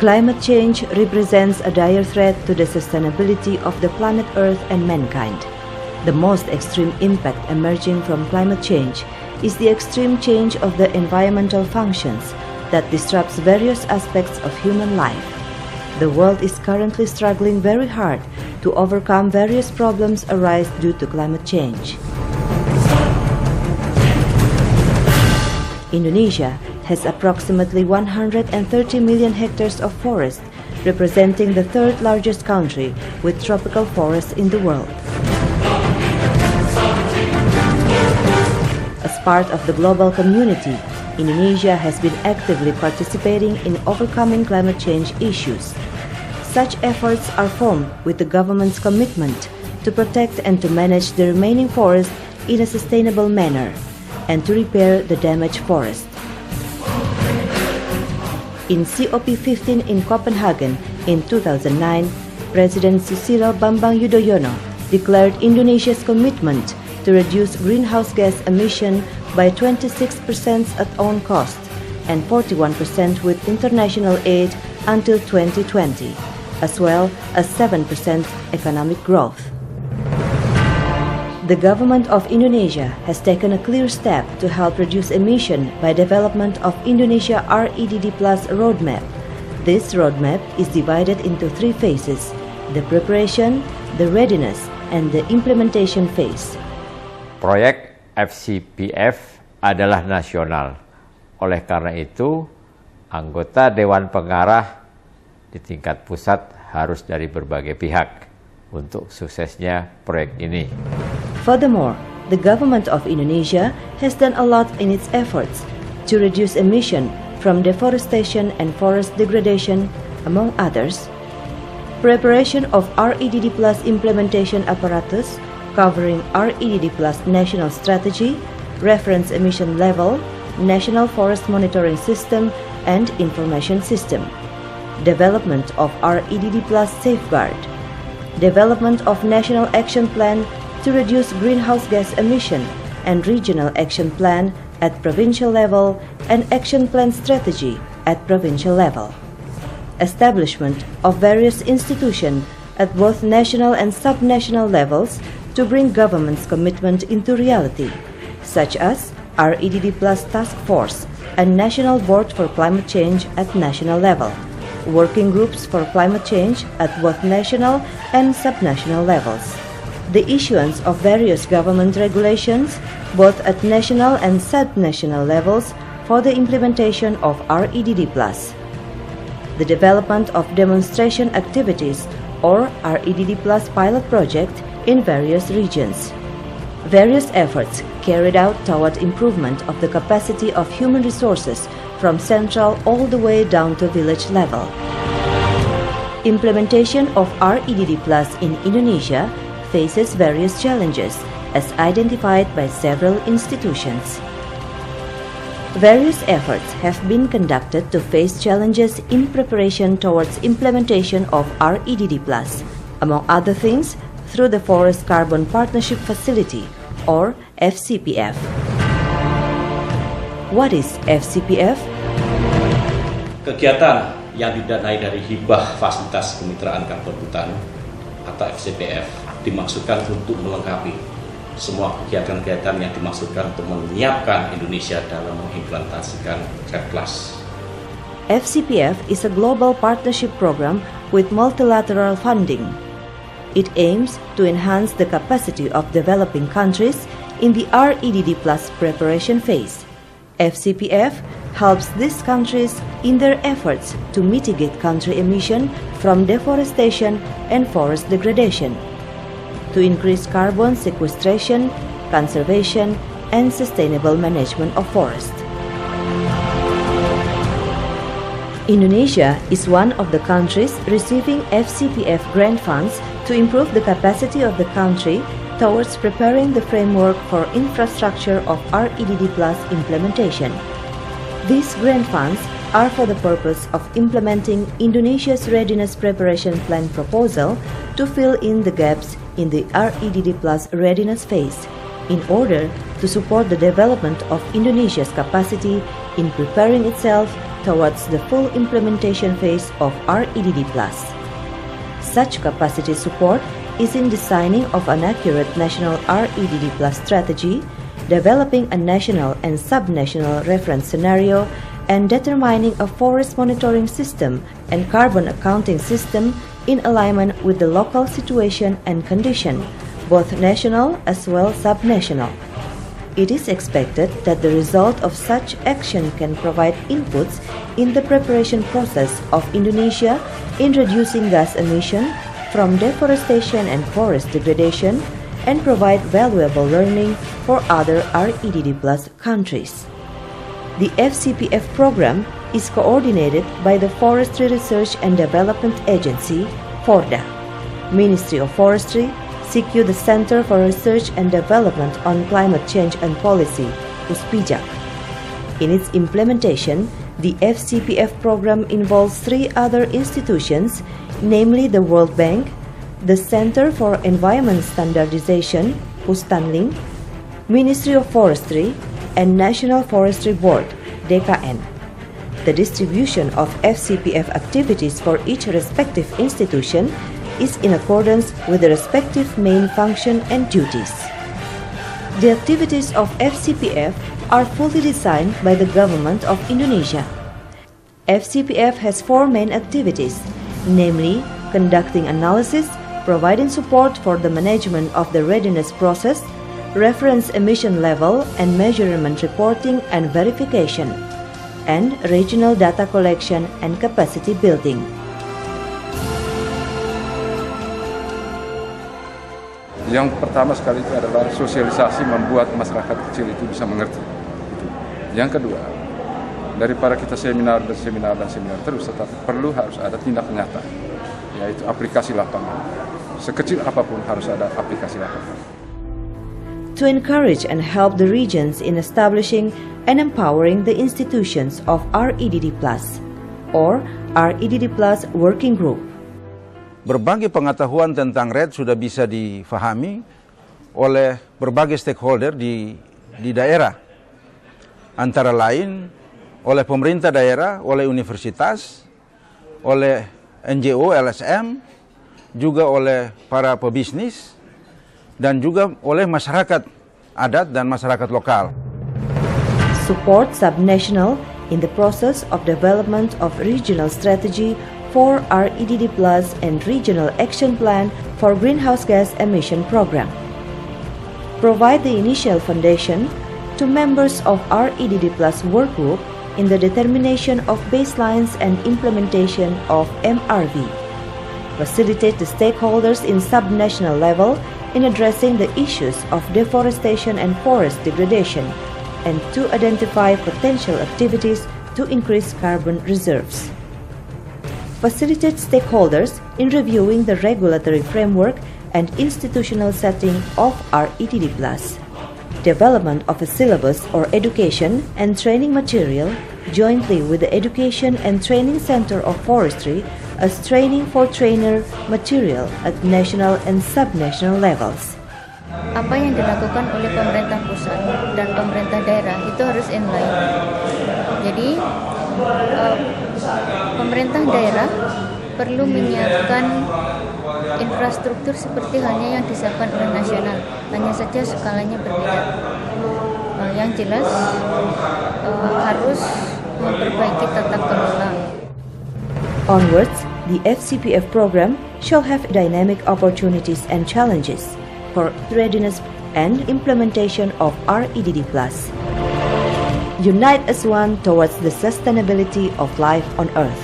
Climate change represents a dire threat to the sustainability of the planet Earth and mankind. The most extreme impact emerging from climate change is the extreme change of the environmental functions that disrupts various aspects of human life. The world is currently struggling very hard to overcome various problems arise due to climate change. Indonesia has approximately 130 million hectares of forest, representing the third largest country with tropical forests in the world. As part of the global community, Indonesia has been actively participating in overcoming climate change issues. Such efforts are formed with the government's commitment to protect and to manage the remaining forest in a sustainable manner and to repair the damaged forest. In COP15 in Copenhagen in 2009, President Susilo Bambang Yudhoyono declared Indonesia's commitment to reduce greenhouse gas emission by 26% at own cost and 41% with international aid until 2020, as well as 7% economic growth. The government of Indonesia has taken a clear step to help reduce emission by development of Indonesia REDD Plus roadmap. This roadmap is divided into three phases: the preparation, the readiness, and the implementation phase. Proyek FCPF adalah nasional. Oleh karena itu, anggota Dewan Pengarah di tingkat pusat harus dari berbagai pihak untuk suksesnya proyek ini. Furthermore, the government of Indonesia has done a lot in its efforts to reduce emission from deforestation and forest degradation, among others. Preparation of REDD Plus implementation apparatus covering REDD Plus national strategy, reference emission level, national forest monitoring system, and information system. Development of REDD Plus safeguard. Development of national action plan to reduce greenhouse gas emission and regional action plan at provincial level and action plan strategy at provincial level. Establishment of various institutions at both national and subnational levels to bring government's commitment into reality, such as REDD Plus Task Force and National Board for Climate Change at national level, working groups for climate change at both national and subnational levels. The issuance of various government regulations, both at national and subnational levels, for the implementation of REDD Plus. The development of demonstration activities or REDD Plus pilot project in various regions. Various efforts carried out toward improvement of the capacity of human resources from central all the way down to village level. Implementation of REDD Plus in Indonesia faces various challenges as identified by several institutions. Various efforts have been conducted to face challenges in preparation towards implementation of REDD Plus, among other things through the Forest Carbon Partnership Facility or FCPF. What is FCPF? Kegiatan yang didanai dari hibah fasilitas kemitraan karbon hutan atau FCPF dimaksudkan untuk melengkapi semua kegiatan-kegiatan yang dimaksudkan untuk menyiapkan Indonesia dalam mengimplementasikan REDD+. FCPF is a global partnership program with multilateral funding. It aims to enhance the capacity of developing countries in the REDD Plus preparation phase. FCPF helps these countries in their efforts to mitigate country emission from deforestation and forest degradation, to increase carbon sequestration, conservation, and sustainable management of forest. Indonesia is one of the countries receiving FCPF grant funds to improve the capacity of the country towards preparing the framework for infrastructure of REDD Plus implementation. These grant funds are for the purpose of implementing Indonesia's Readiness Preparation Plan proposal to fill in the gaps in the REDD Plus readiness phase in order to support the development of Indonesia's capacity in preparing itself towards the full implementation phase of REDD Plus. Such capacity support is in designing of an accurate national REDD Plus strategy, developing a national and subnational reference scenario, and determining a forest monitoring system and carbon accounting system in alignment with the local situation and condition, both national as well subnational. It is expected that the result of such action can provide inputs in the preparation process of Indonesia in reducing gas emission from deforestation and forest degradation and provide valuable learning for other REDD Plus countries. The FCPF program is coordinated by the Forestry Research and Development Agency, FORDA, Ministry of Forestry, CQ the Center for Research and Development on Climate Change and Policy, USPIJAK. In its implementation, the FCPF program involves 3 other institutions, namely the World Bank, the Center for Environment Standardization, Pustanling, Ministry of Forestry, and National Forestry Board, DKN. The distribution of FCPF activities for each respective institution is in accordance with the respective main function and duties. The activities of FCPF are fully designed by the Government of Indonesia. FCPF has 4 main activities, namely conducting analysis, providing support for the management of the readiness process, reference emission level and measurement reporting and verification, and regional data collection and capacity building. Yang pertama sekali itu adalah sosialisasi, membuat masyarakat kecil itu bisa mengerti. Yang kedua, daripada kita seminar terus, tetapi harus ada tindak nyata, yaitu aplikasi lapangan. Sekecil apapun harus ada aplikasi lapangan. To encourage and help the regions in establishing and empowering the institutions of REDD Plus or REDD Plus Working Group. Berbagai pengetahuan tentang RED sudah bisa difahami oleh berbagai stakeholder di daerah, antara lain oleh pemerintah daerah, oleh universitas, oleh NGO, LSM, juga oleh para pebisnis, dan juga oleh masyarakat adat dan masyarakat lokal. Support subnational in the process of development of regional strategy for REDD Plus and Regional Action Plan for Greenhouse Gas Emission Program. Provide the initial foundation to members of REDD Plus Work Group in the determination of baselines and implementation of MRV. Facilitate the stakeholders in subnational level in addressing the issues of deforestation and forest degradation, and to identify potential activities to increase carbon reserves. Facilitate stakeholders in reviewing the regulatory framework and institutional setting of REDD Plus. Development of a syllabus or education and training material jointly with the Education and Training Center of Forestry as training for trainer material at national and subnational levels. Apa yang dilakukan oleh pemerintah pusat dan pemerintah daerah itu harus inline. Jadi pemerintah daerah perlu menyiapkan infrastruktur seperti halnya yang disiapkan oleh nasional, hanya saja skalanya berbeda. Yang jelas harus memperbaiki tata kelola. Onwards, the FCPF program shall have dynamic opportunities and challenges for readiness and implementation of REDD Plus. Unite as one towards the sustainability of life on Earth.